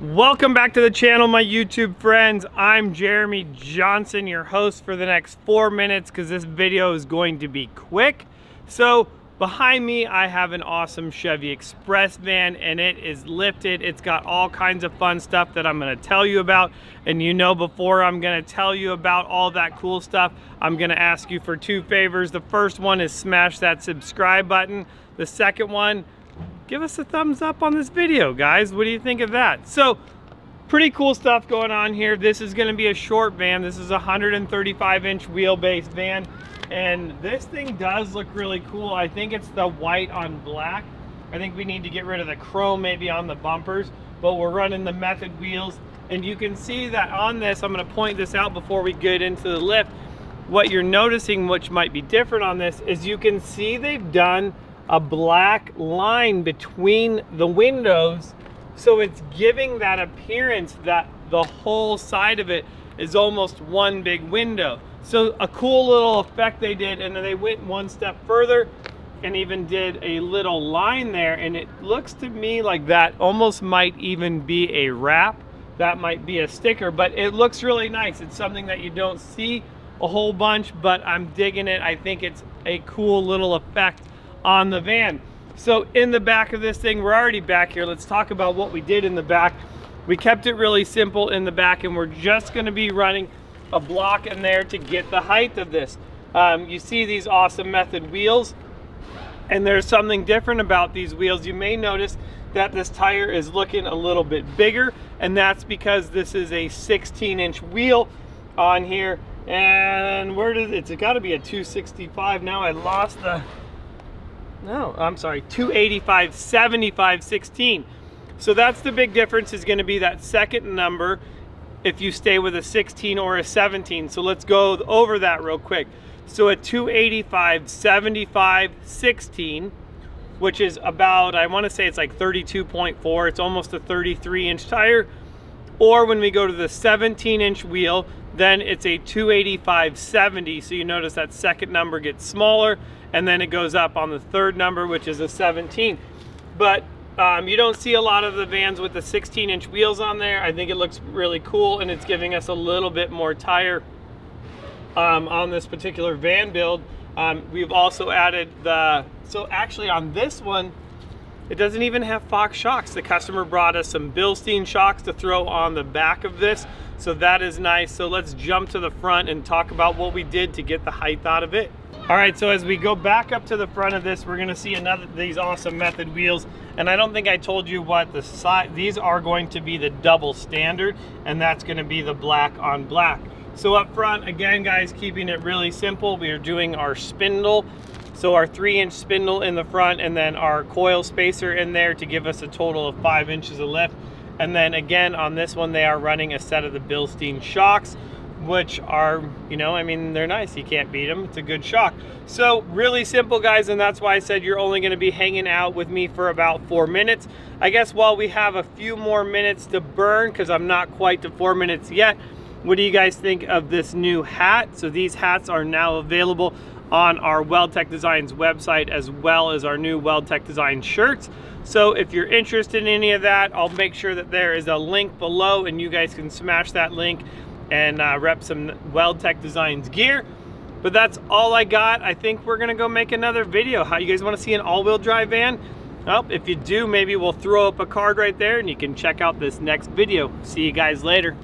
Welcome back to the channel, my YouTube friends. I'm Jeremy Johnson, your host for the next 4 minutes because this video is going to be quick. So behind me, I have an awesome Chevy Express van and it is lifted. It's got all kinds of fun stuff that I'm going to tell you about. And you know, before I'm going to tell you about all that cool stuff, I'm going to ask you for 2 favors. The first one is smash that subscribe button. The second one, give us a thumbs up on this video, guys. What do you think of that? So, pretty cool stuff going on here. This is gonna be a short van. This is a 135-inch wheelbase van. And this thing does look really cool. I think it's the white on black. I think we need to get rid of the chrome maybe on the bumpers, but we're running the method wheels. And you can see that on this, I'm gonna point this out before we get into the lift. What you're noticing, which might be different on this, is you can see they've done a black line between the windows, so it's giving that appearance that the whole side of it is almost one big window. So a cool little effect they did, and then they went one step further and even did a little line there, and it looks to me like that almost might even be a wrap. That might be a sticker, but it looks really nice. It's something that you don't see a whole bunch, but I'm digging it. I think it's a cool little effect on the van. So in the back of this thing, we're already back here. Let's talk about what we did in the back. We kept it really simple in the back, and we're just going to be running a block in there to get the height of this. You see these awesome method wheels, and there's something different about these wheels. You may notice that this tire is looking a little bit bigger, and that's because this is a 16-inch wheel on here. And where did it's got to be a 265. Now I lost the, no, I'm sorry, 285 75 16. So that's the big difference, is going to be that second number if you stay with a 16 or a 17. So let's go over that real quick. So a 285 75 16, which is about, I want to say it's like 32.4. It's almost a 33-inch tire. Or when we go to the 17-inch wheel, then it's a 285 70. So you notice that second number gets smaller, and then it goes up on the third number, which is a 17. But you don't see a lot of the vans with the 16-inch wheels on there. I think it looks really cool, and it's giving us a little bit more tire on this particular van build. We've also added the, so actually on this one, it doesn't even have Fox shocks. The customer brought us some Bilstein shocks to throw on the back of this, so that is nice. So let's jump to the front and talk about what we did to get the height out of it. All right, so as we go back up to the front of this, we're gonna see these awesome method wheels. And I don't think I told you what the size, these are going to be the double standard, and that's gonna be the black on black. So up front, again, guys, keeping it really simple, we are doing our spindle. So our 3-inch spindle in the front, and then our coil spacer in there to give us a total of 5 inches of lift. And then again, on this one, they are running a set of the Bilstein shocks, which are, you know, I mean, they're nice. You can't beat them. It's a good shock. So really simple, guys, and that's why I said you're only going to be hanging out with me for about 4 minutes. I guess while we have a few more minutes to burn, because I'm not quite to 4 minutes yet, what do you guys think of this new hat? So these hats are now available on our Weldtec Designs website, as well as our new Weldtec Designs shirts. So if you're interested in any of that, I'll make sure that there is a link below, and you guys can smash that link and rep some Weldtec Designs gear. But that's all I got. I think we're gonna go make another video. How, you guys wanna see an all-wheel drive van? Well, if you do, maybe we'll throw up a card right there and you can check out this next video. See you guys later.